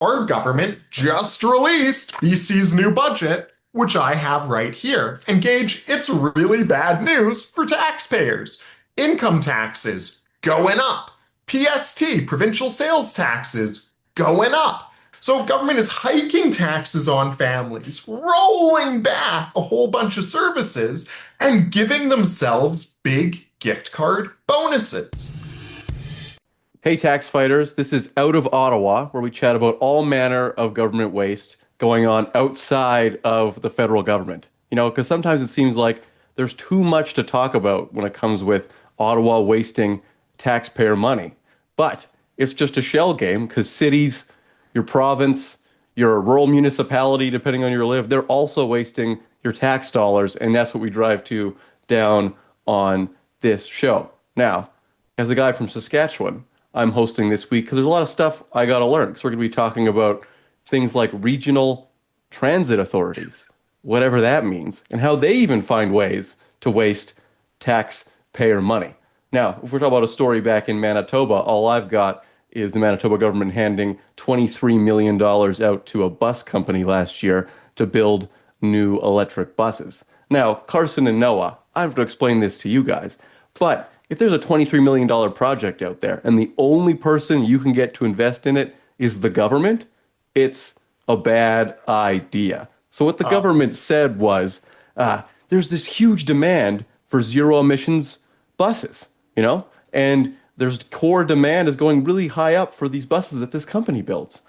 our government just released BC's new budget, which I have right here. And Gage, it's really bad news for taxpayers. Income taxes going up. PST, provincial sales taxes, going up. So government is hiking taxes on families, rolling back a whole bunch of services, and giving themselves big gift card bonuses. Hey, tax fighters, this is Out of Ottawa, where we chat about all manner of government waste going on outside of the federal government. Because sometimes it seems like there's too much to talk about when it comes with Ottawa wasting taxpayer money. But it's just a shell game because cities, your province, your rural municipality, depending on your live, they're also wasting your tax dollars, and that's what we drive to down on this show. Now, as a guy from Saskatchewan, I'm hosting this week because there's a lot of stuff I got to learn. So we're going to be talking about things like regional transit authorities, whatever that means, and how they even find ways to waste taxpayer money. Now, if we're talking about a story back in Manitoba, all I've got is the Manitoba government handing $23 million out to a bus company last year to build new electric buses. Now, Carson and Noah, I have to explain this to you guys, but if there's a $23 million project out there and the only person you can get to invest in it is the government, it's a bad idea. So what the government said was, there's this huge demand for zero emissions buses, and there's core demand is going really high up for these buses that this company builds.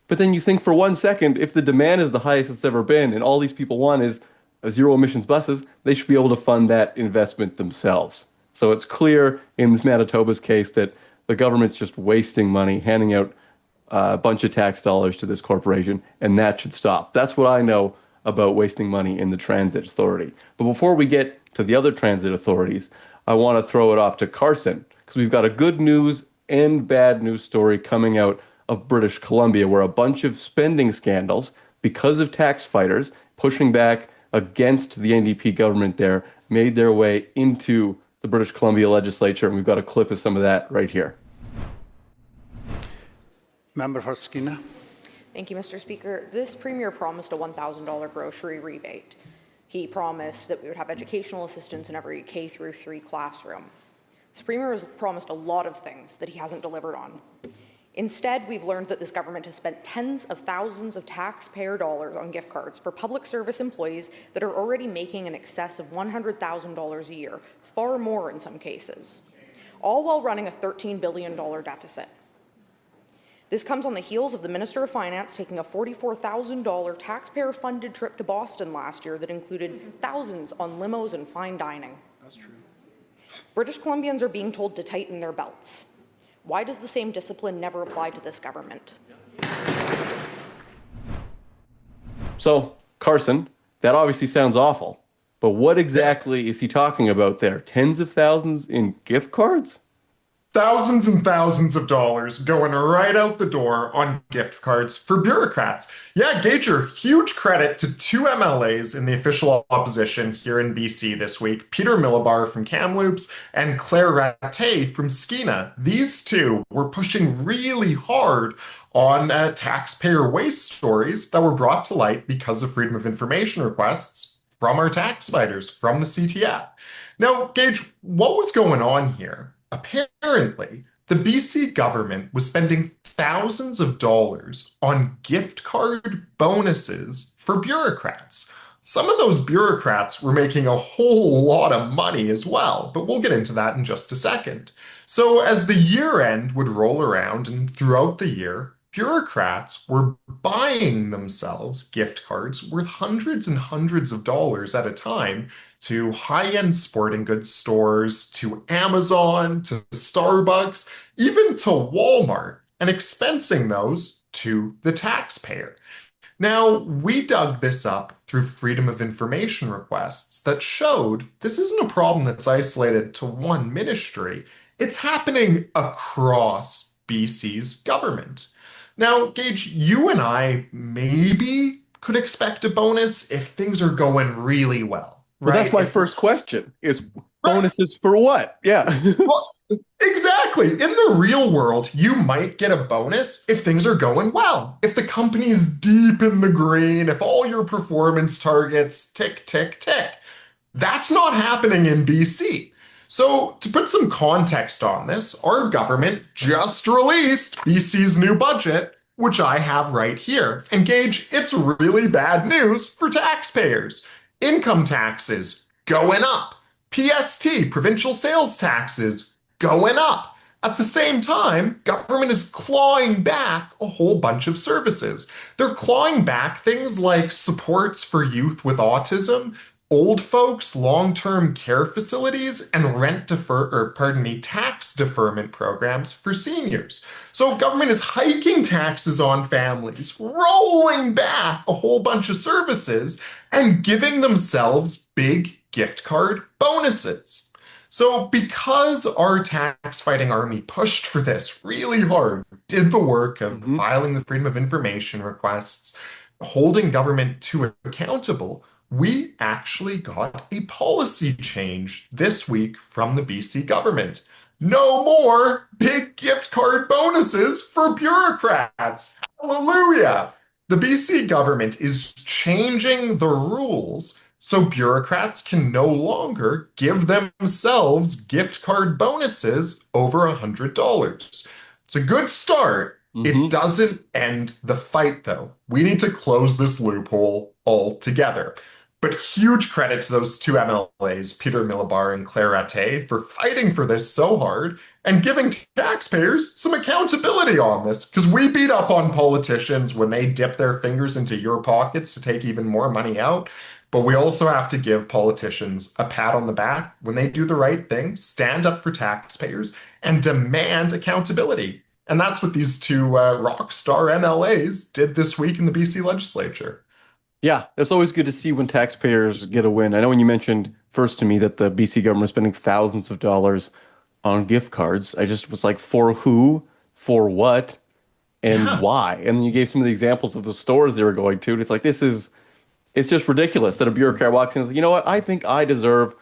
But then you think for 1 second, if the demand is the highest it's ever been and all these people want is zero emissions buses, they should be able to fund that investment themselves. So it's clear in this Manitoba's case that the government's just wasting money, handing out a bunch of tax dollars to this corporation, and that should stop. That's what I know about wasting money in the transit authority. But before we get to the other transit authorities, I want to throw it off to Carson, because we've got a good news and bad news story coming out of British Columbia, where a bunch of spending scandals, because of tax fighters pushing back against the NDP government there, made their way into the British Columbia legislature, and we've got a clip of some of that right here. Member for Skeena. Thank you, Mr. Speaker. This Premier promised a $1,000 grocery rebate. He promised that we would have educational assistance in every K through 3 classroom. This Premier has promised a lot of things that he hasn't delivered on. Instead, we've learned that this government has spent tens of thousands of taxpayer dollars on gift cards for public service employees that are already making in excess of $100,000 a year, far more in some cases, all while running a $13 billion deficit. This comes on the heels of the Minister of Finance taking a $44,000 taxpayer-funded trip to Boston last year that included thousands on limos and fine dining. That's true. British Columbians are being told to tighten their belts. Why does the same discipline never apply to this government? So, Carson, that obviously sounds awful, but what exactly is he talking about there? Tens of thousands in gift cards? Thousands and thousands of dollars going right out the door on gift cards for bureaucrats. Yeah, Gager, huge credit to 2 MLAs in the official opposition here in BC this week, Peter Millibar from Kamloops and Claire Rattay from Skeena. These two were pushing really hard on taxpayer waste stories that were brought to light because of Freedom of Information requests from our tax fighters, from the CTF. Now, Gage, what was going on here? Apparently, the BC government was spending thousands of dollars on gift card bonuses for bureaucrats. Some of those bureaucrats were making a whole lot of money as well, but we'll get into that in just a second. So as the year end would roll around and throughout the year, bureaucrats were buying themselves gift cards worth hundreds and hundreds of dollars at a time to high-end sporting goods stores, to Amazon, to Starbucks, even to Walmart, and expensing those to the taxpayer. Now, we dug this up through Freedom of Information requests that showed this isn't a problem that's isolated to one ministry. It's happening across BC's government. Now, Gage, you and I maybe could expect a bonus if things are going really well. Well, Right? that's my first question is bonuses for what? Yeah. Well, Exactly. In the real world, you might get a bonus if things are going well. If the company's deep in the green, if all your performance targets tick, tick, tick. That's not happening in BC. So, to put some context on this, our government just released BC's new budget, which I have right here. And Gage, it's really bad news for taxpayers. Income taxes going up. PST, provincial sales taxes, going up. At the same time, government is clawing back a whole bunch of services. They're clawing back things like supports for youth with autism, old folks, long-term care facilities, and tax deferment programs for seniors. So government is hiking taxes on families, rolling back a whole bunch of services, and giving themselves big gift card bonuses. So because our tax fighting army pushed for this really hard, did the work of Hmm. filing the Freedom of Information requests, holding government to accountable, we actually got a policy change this week from the BC government. No more big gift card bonuses for bureaucrats. Hallelujah. The BC government is changing the rules so bureaucrats can no longer give themselves gift card bonuses over $100. It's a good start. It Hmm. doesn't end the fight, though. We need to close this loophole altogether. But huge credit to those two MLAs, Peter Millibar and Claire Rattay, for fighting for this so hard and giving taxpayers some accountability on this. Because we beat up on politicians when they dip their fingers into your pockets to take even more money out. But we also have to give politicians a pat on the back when they do the right thing, stand up for taxpayers, and demand accountability. And that's what these two rock star MLAs did this week in the BC legislature. Yeah, it's always good to see when taxpayers get a win. I know when you mentioned first to me that the BC government is spending thousands of dollars on gift cards, I just was like, for who, for what, and Yeah, why? And you gave some of the examples of the stores they were going to. And it's like, it's just ridiculous that a bureaucrat walks in and says, you know what, I think I deserve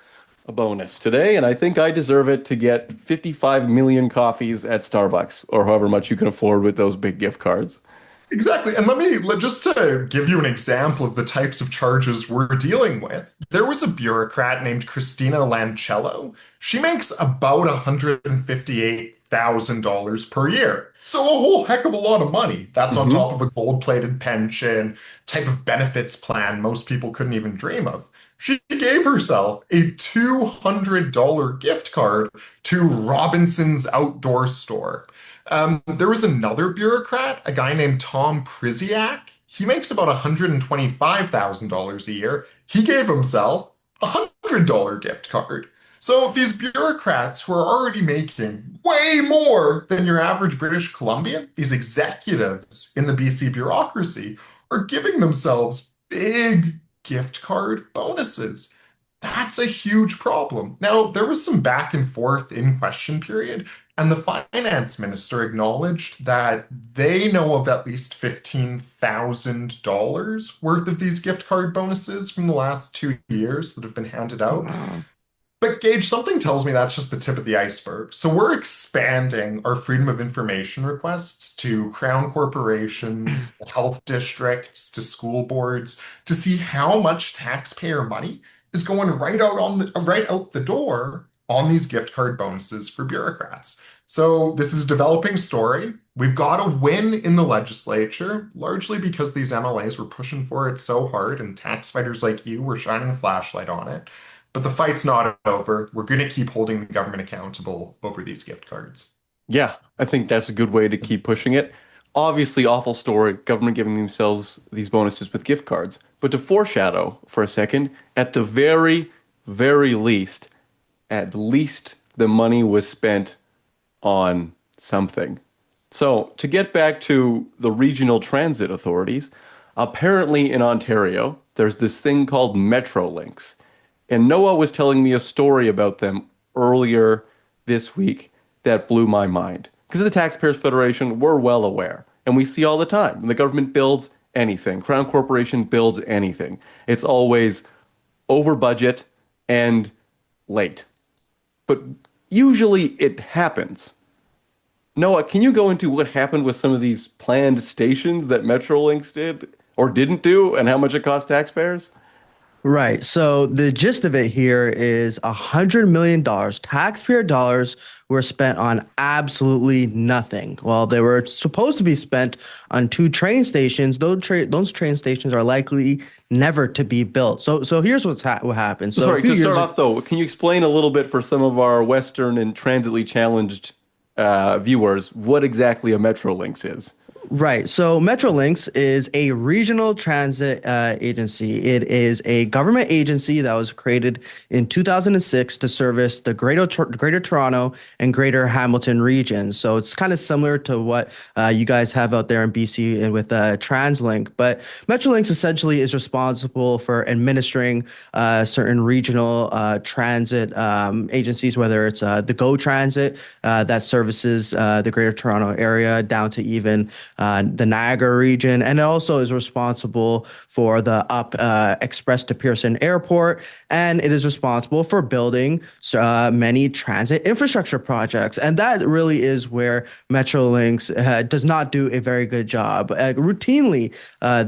a bonus today, and I think I deserve it to get 55 million coffees at Starbucks or however much you can afford with those big gift cards. exactly. And just to give you an example of the types of charges we're dealing with, there was a bureaucrat named Christina Lancello. She makes about $158,000 per year. So a whole heck of a lot of money. That's on Hmm. top of a gold-plated pension, type of benefits plan most people couldn't even dream of. She gave herself a $200 gift card to Robinson's Outdoor Store. There was another bureaucrat, a guy named Tom Priziak. He makes about $125,000 a year. He gave himself a $100 gift card. So these bureaucrats who are already making way more than your average British Columbian, these executives in the BC bureaucracy, are giving themselves big gift card bonuses. That's a huge problem. Now, there was some back and forth in question period, and the finance minister acknowledged that they know of at least $15,000 worth of these gift card bonuses from the last 2 years that have been handed out. Wow. But Gage, something tells me that's just the tip of the iceberg. So we're expanding our freedom of information requests to crown corporations, health districts, to school boards to see how much taxpayer money is going right out the door on these gift card bonuses for bureaucrats. So this is a developing story. We've got a win in the legislature, largely because these MLAs were pushing for it so hard and tax fighters like you were shining a flashlight on it. But the fight's not over. We're going to keep holding the government accountable over these gift cards. Yeah, I think that's a good way to keep pushing it. Obviously, awful story, government giving themselves these bonuses with gift cards. But to foreshadow for a second, at the very, very least, at least the money was spent on something. So, to get back to the regional transit authorities, apparently in Ontario, there's this thing called Metrolinx. And Noah was telling me a story about them earlier this week that blew my mind. Because the Taxpayers Federation, we're well aware. And we see all the time when the government builds anything, Crown Corporation builds anything, it's always over budget and late. But usually it happens. Noah, can you go into what happened with some of these planned stations that Metrolinx did or didn't do and how much it cost taxpayers? Right. So the gist of it here is $100 million taxpayer dollars were spent on absolutely nothing. Well, they were supposed to be spent on two train stations. Those train stations are likely never to be built. So here's what happened. So a Sorry, few to years start off though, can you explain a little bit for some of our Western and transitly challenged viewers what exactly a Metrolinx is? Right. So Metrolinx is a regional transit agency. It is a government agency that was created in 2006 to service the Greater Toronto and Greater Hamilton regions. So it's kind of similar to what you guys have out there in BC and with TransLink. But Metrolinx essentially is responsible for administering certain regional transit agencies, whether it's the GO Transit that services the Greater Toronto area down to even the Niagara region, and it also is responsible for the UP Express to Pearson Airport, and it is responsible for building many transit infrastructure projects. And that really is where Metrolinx does not do a very good job. Routinely,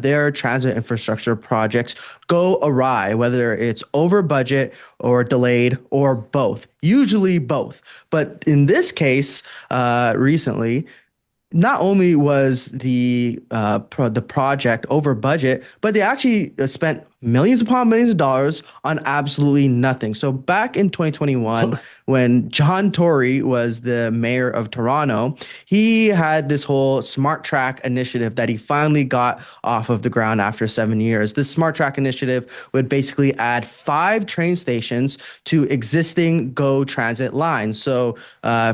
their transit infrastructure projects go awry, whether it's over budget or delayed or both, usually both. But in this case, recently, not only was the project over budget, but they actually spent millions upon millions of dollars on absolutely nothing. So back in 2021, when John Tory was the mayor of Toronto, he had this whole Smart Track initiative that he finally got off of the ground after 7 years. This Smart Track initiative would basically add 5 train stations to existing GO Transit lines. So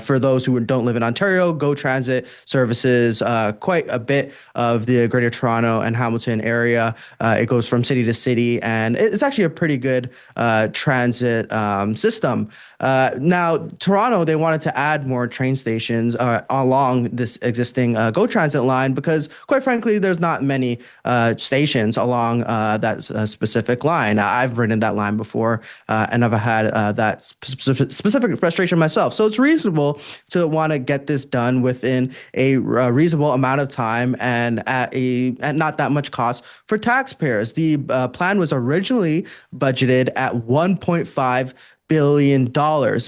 for those who don't live in Ontario, GO Transit services quite a bit of the Greater Toronto and Hamilton area. It goes from city to city, and it's actually a pretty good transit system. Now, Toronto, they wanted to add more train stations along this existing GO Transit line because, quite frankly, there's not many stations along that specific line. I've ridden that line before, and I've had that specific frustration myself. So it's reasonable to want to get this done within a reasonable amount of time and at not that much cost for taxpayers. The plan was originally budgeted at $1.5 billion,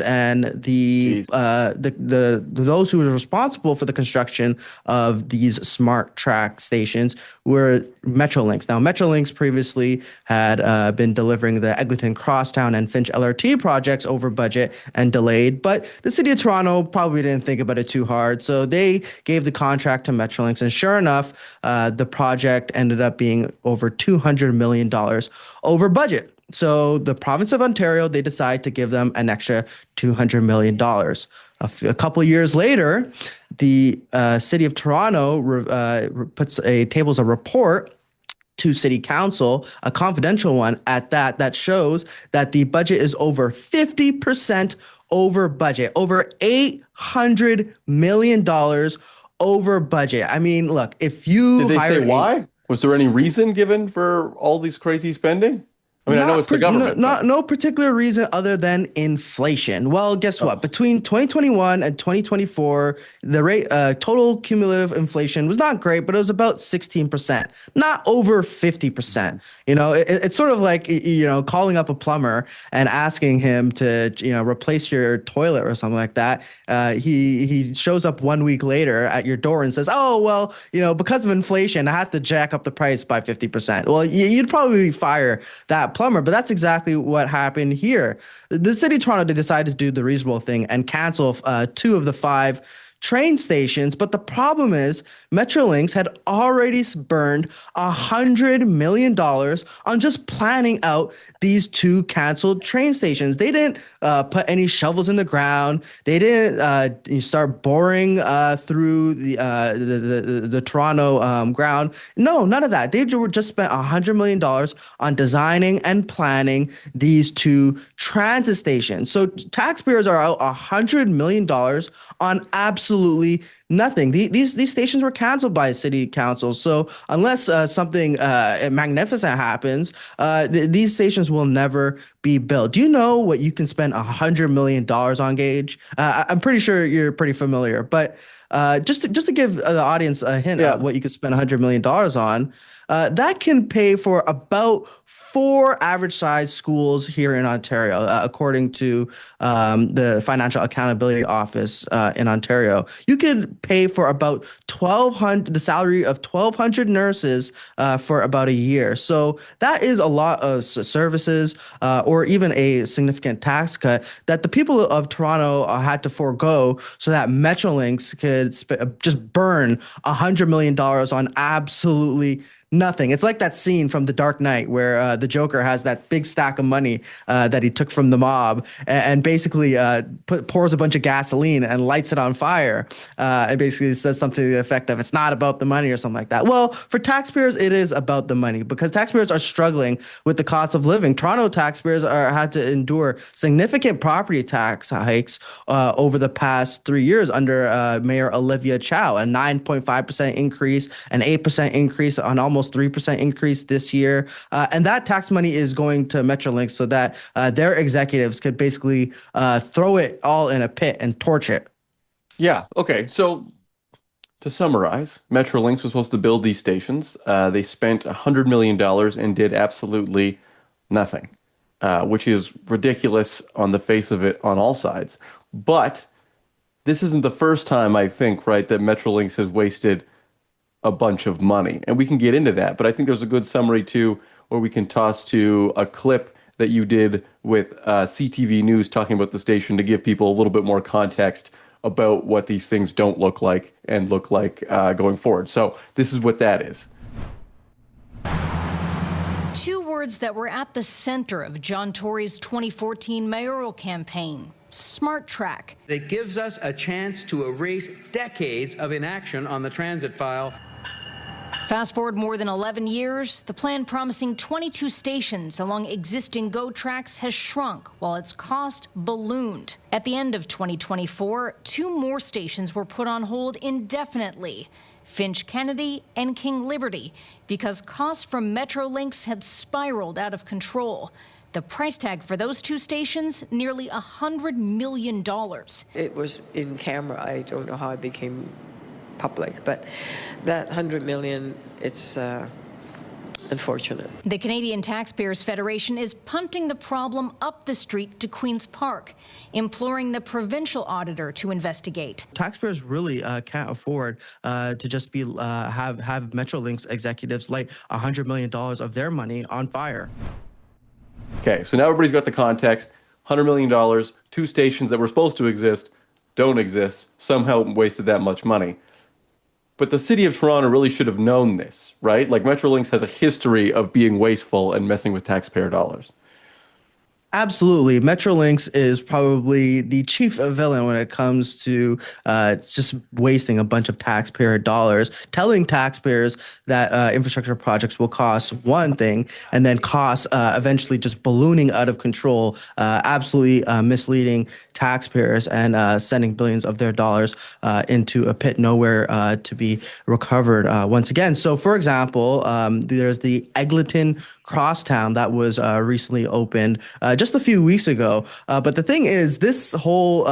and the those who were responsible for the construction of these smart track stations were Metrolinx. Now, Metrolinx previously had been delivering the Eglinton Crosstown and Finch LRT projects over budget and delayed, but the city of Toronto probably didn't think about it too hard, so they gave the contract to Metrolinx, and sure enough, the project ended up being over $200 million over budget. So the province of Ontario, they decide to give them an extra $200 million. A couple of years later, the city of Toronto tables a report to city council, a confidential one at that shows that the budget is over 50% over budget, over $800 million over budget. I mean, look, if you Did they say why? Was there any reason given for all these crazy spending? I mean, I know it's the government. No particular reason other than inflation. Well, guess what? Between 2021 and 2024, the rate total cumulative inflation was not great, but it was about 16%, not over 50%. You know, it's sort of like, you know, calling up a plumber and asking him to, you know, replace your toilet or something like that. He shows up 1 week later at your door and says, "Oh, well, you know, because of inflation, I have to jack up the price by 50%." Well, you'd probably fire that plumber, but that's exactly what happened here. The city of Toronto, they decided to do the reasonable thing and cancel 2 of the 5 train stations. But the problem is Metrolinx had already burned $100 million on just planning out these 2 canceled train stations. They didn't put any shovels in the ground. They didn't start boring through the Toronto ground. No, none of that. They just spent $100 million on designing and planning these 2 transit stations. So taxpayers are out $100 million on absolutely Nothing. These stations were canceled by city council. So unless something magnificent happens, these stations will never be built. Do you know what you can spend $100 million on, Gage? I'm pretty sure you're pretty familiar, but just to give the audience a hint Yeah. of what you could spend $100 million on, that can pay for about 4 average size schools here in Ontario, according to the Financial Accountability Office in Ontario. You could pay for about 1,200, the salary of 1,200 nurses for about a year. So that is a lot of services, or even a significant tax cut that the people of Toronto had to forego so that Metrolinx could just burn $100 million on absolutely nothing. It's like that scene from The Dark Knight where the Joker has that big stack of money that he took from the mob and basically pours a bunch of gasoline and lights it on fire. And basically says something to the effect of, it's not about the money or something like that. Well, for taxpayers, it is about the money because taxpayers are struggling with the cost of living. Toronto taxpayers had to endure significant property tax hikes over the past 3 years under Mayor Olivia Chow, a 9.5% increase, an 8% increase, on almost 3% increase this year. And that tax money is going to Metrolinx so that their executives could basically throw it all in a pit and torch it. Yeah. Okay. So to summarize, Metrolinx was supposed to build these stations. They spent $100 million and did absolutely nothing, which is ridiculous on the face of it on all sides. But this isn't the first time, I think, right, that Metrolinx has wasted a bunch of money. And we can get into that. But I think there's a good summary, too, where we can toss to a clip that you did with CTV News talking about the station to give people a little bit more context about what these things don't look like and look like going forward. So this is what that is. Two words that were at the center of John Tory's 2014 mayoral campaign: smart track. It gives us a chance to erase decades of inaction on the transit file. Fast forward more than 11 years, the plan promising 22 stations along existing GO tracks has shrunk while its cost ballooned. At the end of 2024, 2 more stations were put on hold indefinitely: Finch Kennedy and King Liberty, because costs from Metrolinx had spiraled out of control. The price tag for those 2 stations, nearly $100 million. It was in camera. I don't know how it became public, but that $100 million, it's unfortunate. The Canadian Taxpayers Federation is punting the problem up the street to Queen's Park, imploring the provincial auditor to investigate. Taxpayers really can't afford to just be have Metrolinx executives light $100 million of their money on fire. Okay, so now everybody's got the context. $100 million, 2 stations that were supposed to exist don't exist, somehow wasted that much money. But the city of Toronto really should have known this, right? Like, Metrolinx has a history of being wasteful and messing with taxpayer dollars. Absolutely. Metrolinx is probably the chief villain when it comes to just wasting a bunch of taxpayer dollars, telling taxpayers that infrastructure projects will cost one thing and then costs eventually just ballooning out of control, absolutely misleading taxpayers and sending billions of their dollars into a pit nowhere to be recovered once again. So, for example, there's the Eglinton Crosstown that was recently opened just a few weeks ago. But the thing is, this whole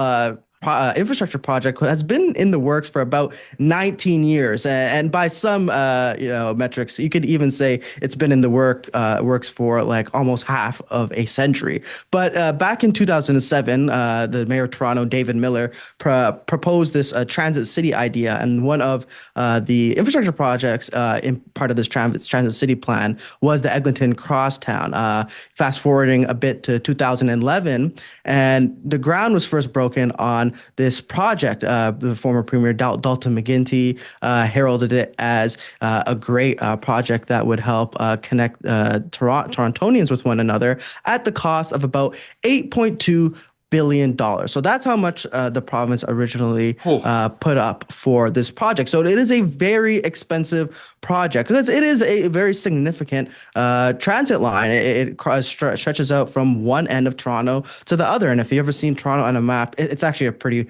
infrastructure project has been in the works for about 19 years. And by some metrics, you could even say it's been in the works for like almost half of a century. But back in 2007, the mayor of Toronto, David Miller, proposed this transit city idea. And one of the infrastructure projects in part of this transit city plan was the Eglinton Crosstown. Fast forwarding a bit to 2011, and the ground was first broken on this project. The former Premier Dalton McGuinty heralded it as a great project that would help connect Torontonians with one another at the cost of about $8.2 billion. So that's how much the province originally put up for this project. So it is a very expensive project because it is a very significant transit line. It stretches out from one end of Toronto to the other. And if you've ever seen Toronto on a map, it's actually a pretty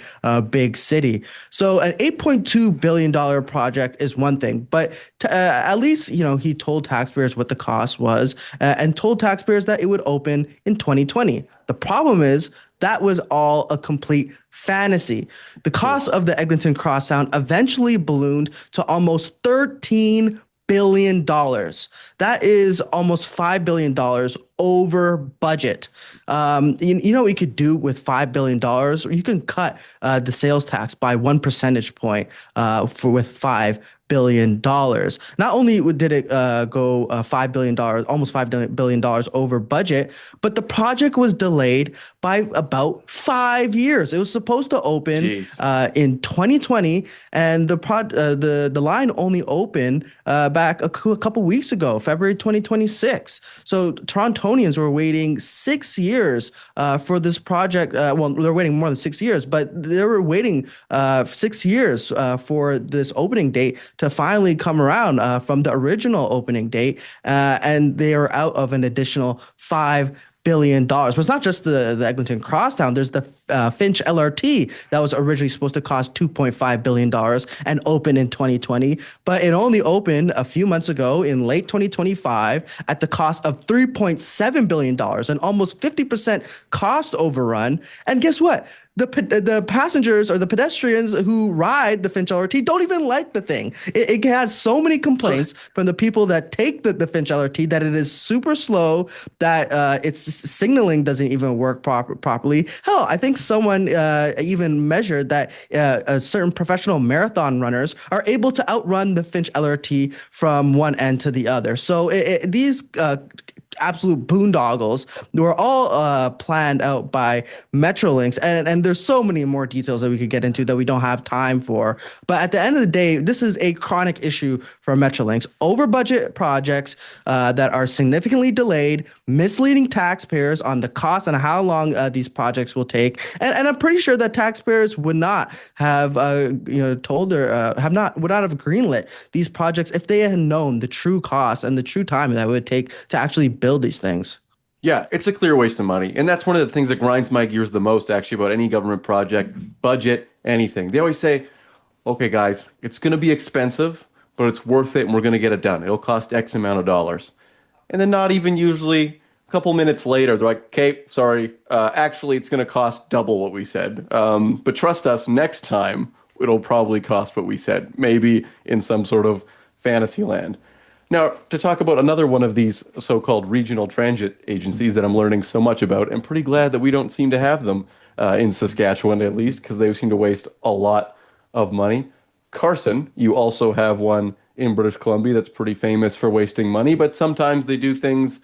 big city. So an $8.2 billion project is one thing, but at least, he told taxpayers what the cost was and told taxpayers that it would open in 2020. The problem is that was all a complete fantasy. The cost of the Eglinton Crosstown eventually ballooned to almost $13 billion. That is almost $5 billion over budget. You know what you could do with $5 billion? You can cut the sales tax by 1 percentage point with $5 billion. Not only did it go $5 billion, almost $5 billion over budget, but the project was delayed by about 5 years. It was supposed to open in 2020, and the line only opened back a couple weeks ago, February 2026. So Torontonians were waiting 6 years for this project. Well, they're waiting more than 6 years, but they were waiting 6 years for this opening date to finally come around from the original opening date, and they are out of an additional $5 billion. But it's not just the Eglinton Crosstown. There's the Finch LRT that was originally supposed to cost $2.5 billion and open in 2020, but it only opened a few months ago in late 2025 at the cost of $3.7 billion, an almost 50% cost overrun. And guess what? The passengers or the pedestrians who ride the Finch LRT don't even like the thing. It has so many complaints from the people that take the Finch LRT that it is super slow, that its signaling doesn't even work properly. Hell, I think someone even measured that certain professional marathon runners are able to outrun the Finch LRT from one end to the other. So these absolute boondoggles were all planned out by Metrolinx, and there's so many more details that we could get into that we don't have time for. But at the end of the day, this is a chronic issue for Metrolinx. Over budget projects that are significantly delayed, misleading taxpayers on the cost and how long these projects will take. And I'm pretty sure that taxpayers would not have told or would not have greenlit these projects if they had known the true cost and the true time that it would take to actually build these things. Yeah, it's a clear waste of money. And that's one of the things that grinds my gears the most, actually, about any government project, budget, anything. They always say, okay, guys, it's going to be expensive, but it's worth it and we're going to get it done. It'll cost X amount of dollars. And then not even usually a couple minutes later, they're like, okay, sorry, actually, it's going to cost double what we said. But trust us, next time, it'll probably cost what we said, maybe in some sort of fantasy land. Now, to talk about another one of these so-called regional transit agencies that I'm learning so much about, I'm pretty glad that we don't seem to have them in Saskatchewan, at least, because they seem to waste a lot of money. Carson, you also have one in British Columbia that's pretty famous for wasting money, but sometimes they do things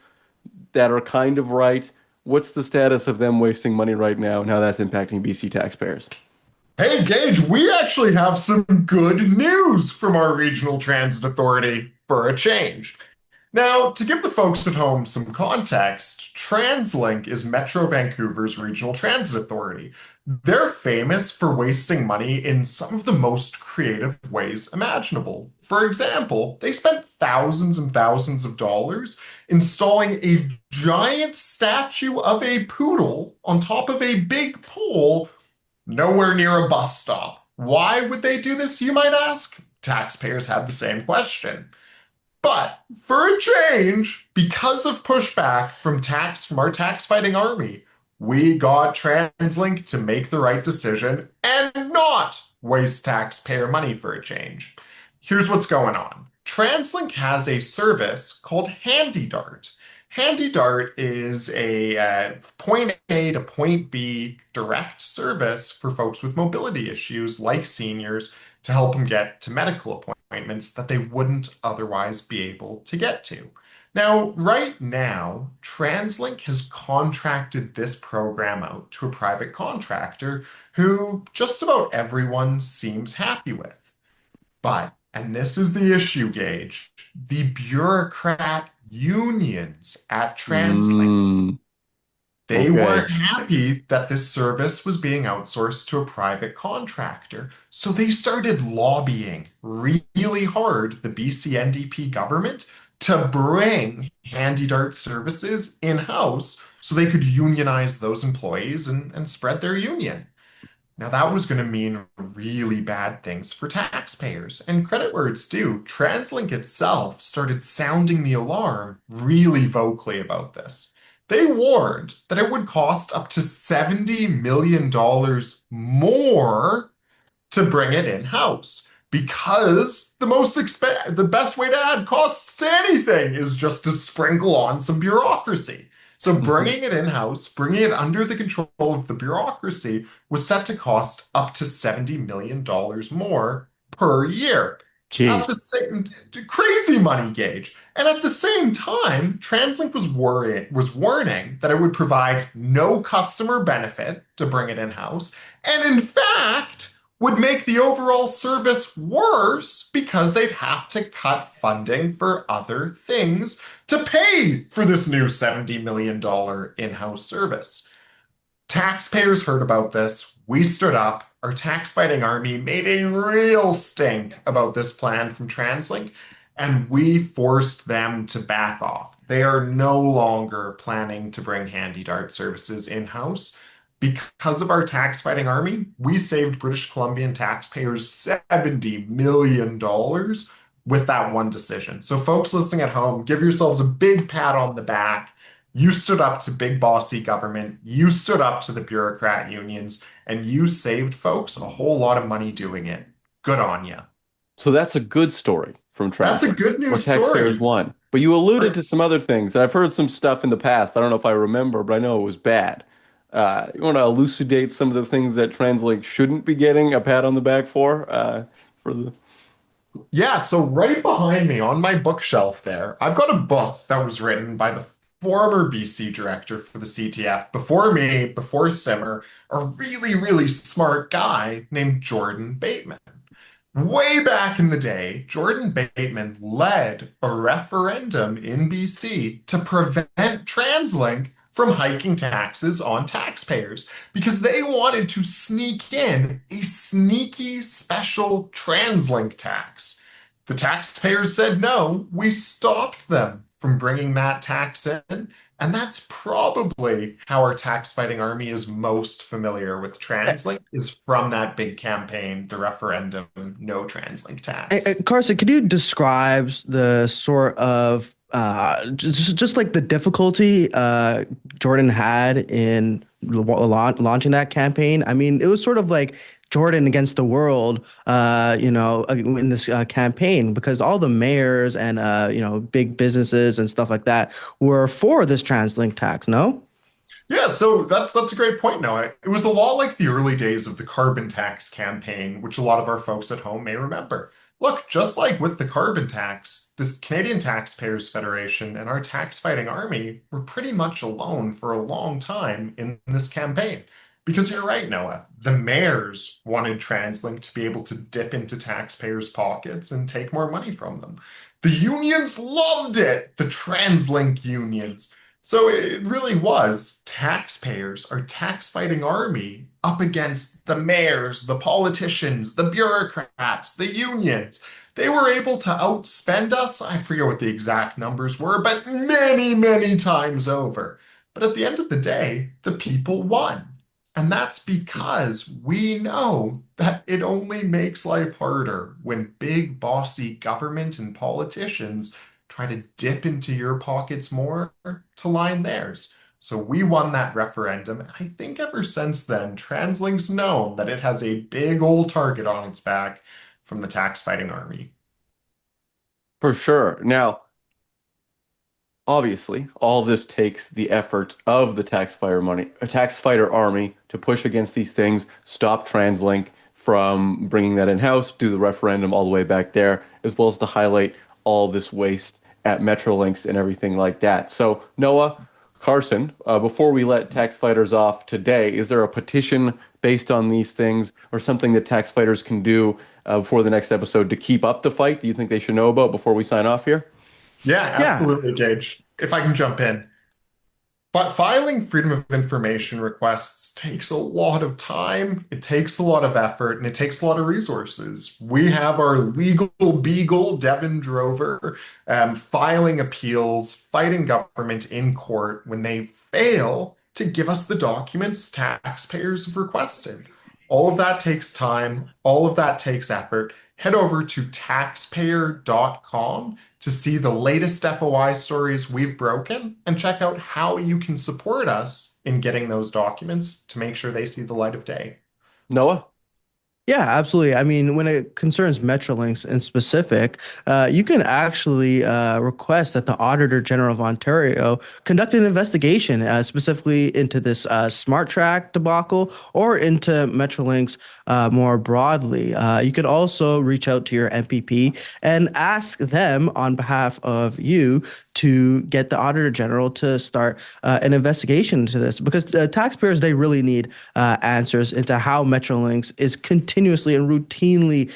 that are kind of right. What's the status of them wasting money right now and how that's impacting BC taxpayers? Hey, Gage, we actually have some good news from our Regional Transit Authority for a change. Now, to give the folks at home some context, TransLink is Metro Vancouver's regional transit authority. They're famous for wasting money in some of the most creative ways imaginable. For example, they spent thousands and thousands of dollars installing a giant statue of a poodle on top of a big pole nowhere near a bus stop. Why would they do this, you might ask? Taxpayers had the same question. But for a change, because of pushback from our tax-fighting army, we got TransLink to make the right decision and not waste taxpayer money for a change. Here's what's going on. TransLink has a service called HandyDart. HandyDart is a point A to point B direct service for folks with mobility issues like seniors to help them get to medical appointments that they wouldn't otherwise be able to get to. Now, right now, TransLink has contracted this program out to a private contractor who just about everyone seems happy with. But, and this is the issue, Gage, the bureaucrat unions at TransLink They Okay. weren't happy that this service was being outsourced to a private contractor. So they started lobbying really hard, the BC NDP government, to bring Handy Dart services in-house so they could unionize those employees and spread their union. Now, that was going to mean really bad things for taxpayers. And credit where it's due, TransLink itself started sounding the alarm really vocally about this. They warned that it would cost up to $70 million more to bring it in-house because the best way to add costs to anything is just to sprinkle on some bureaucracy. So Mhm. bringing it in-house, bringing it under the control of the bureaucracy was set to cost up to $70 million more per year. At the Jeez. same crazy money gauge. And at the same time, TransLink was warning that it would provide no customer benefit to bring it in-house, and in fact would make the overall service worse because they'd have to cut funding for other things to pay for this new $70 million in-house service. Taxpayers heard about this. We stood up. Our tax fighting army made a real stink about this plan from TransLink, and we forced them to back off. They are no longer planning to bring Handy Dart services in-house. Because of our tax fighting army, we saved British Columbian taxpayers $70 million with that one decision. So, folks listening at home, give yourselves a big pat on the back. You stood up to big bossy government, you stood up to the bureaucrat unions, and you saved folks a whole lot of money doing it. Good on you. So that's a good story from That's a TransLink, good where news taxpayers story. won. But you alluded to some other things. I've heard some stuff in the past. I don't know if I remember, but I know it was bad. You want to elucidate some of the things that TransLink shouldn't be getting a pat on the back for the. Yeah, so right behind me on my bookshelf there, I've got a book that was written by the former BC director for the CTF before me, before Simmer, a really smart guy named Jordan Bateman. Way back in the day, Jordan Bateman led a referendum in BC to prevent TransLink from hiking taxes on taxpayers because they wanted to sneak in a sneaky special TransLink tax. The taxpayers said no. We stopped them from bringing that tax in. And that's probably how our tax fighting army is most familiar with TransLink is from that big campaign, the referendum, no TransLink tax. Carson, could you describe the sort of just like the difficulty Jordan had in launching that campaign? I mean, it was sort of like Jordan against the world, in this campaign because all the mayors and big businesses and stuff like that were for this TransLink tax. No? Yeah, so that's a great point, Noah. It was a lot like the early days of the carbon tax campaign, which a lot of our folks at home may remember. Look, just like with the carbon tax, this Canadian Taxpayers Federation and our tax fighting army were pretty much alone for a long time in this campaign. Because you're right, Noah, the mayors wanted TransLink to be able to dip into taxpayers' pockets and take more money from them. The unions loved it, the TransLink unions. So it really was taxpayers, our tax fighting army, up against the mayors, the politicians, the bureaucrats, the unions. They were able to outspend us. I forget what the exact numbers were, but many times over. But at the end of the day, the people won. And that's because we know that it only makes life harder when big bossy government and politicians try to dip into your pockets more to line theirs. So we won that referendum. And I think ever since then, TransLink's known that it has a big old target on its back from the tax fighting army. For sure. Now, obviously, all this takes the effort of the tax fighter army to push against these things, stop TransLink from bringing that in-house, do the referendum all the way back there, as well as to highlight all this waste at Metrolinx and everything like that. So, Noah, Carson, before we let tax fighters off today, is there a petition based on these things or something that tax fighters can do before the next episode to keep up the fight that you think they should know about before we sign off here? Yeah, Yeah. absolutely, Gage. If I can jump in. Filing freedom of information requests takes a lot of time, it takes a lot of effort, and it takes a lot of resources. We have our legal beagle, Devin Drover, filing appeals, fighting government in court when they fail to give us the documents taxpayers have requested. All of that takes time, all of that takes effort. Head over to taxpayer.com to see the latest FOI stories we've broken and check out how you can support us in getting those documents to make sure they see the light of day. Noah? Yeah, absolutely. I mean, when it concerns Metrolinx in specific, you can actually request that the Auditor General of Ontario conduct an investigation specifically into this smart track debacle or into Metrolinx more broadly. You could also reach out to your MPP and ask them on behalf of you to get the Auditor General to start an investigation into this because taxpayers, they really need answers into how Metrolinx is continuously and routinely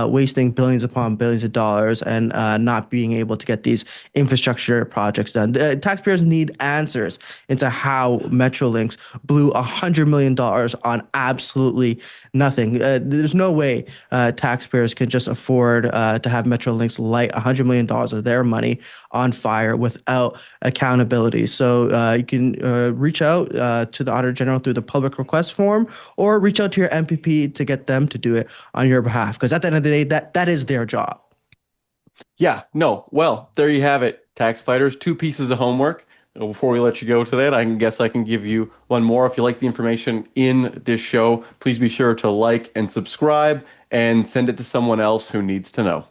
wasting billions upon billions of dollars and not being able to get these infrastructure projects done. Taxpayers need answers into how Metrolinx blew $100 million on absolutely nothing. There's no way taxpayers can just afford to have Metrolinx light $100 million of their money on fire without accountability. So you can reach out to the Auditor General through the public request form or reach out to your MPP to get them to do it on your behalf. Because at the end of the day, that is their job. Yeah, no. Well, there you have it, tax fighters. 2 pieces of homework. Before we let you go today, I guess I can give you one more. If you like the information in this show, please be sure to like and subscribe and send it to someone else who needs to know.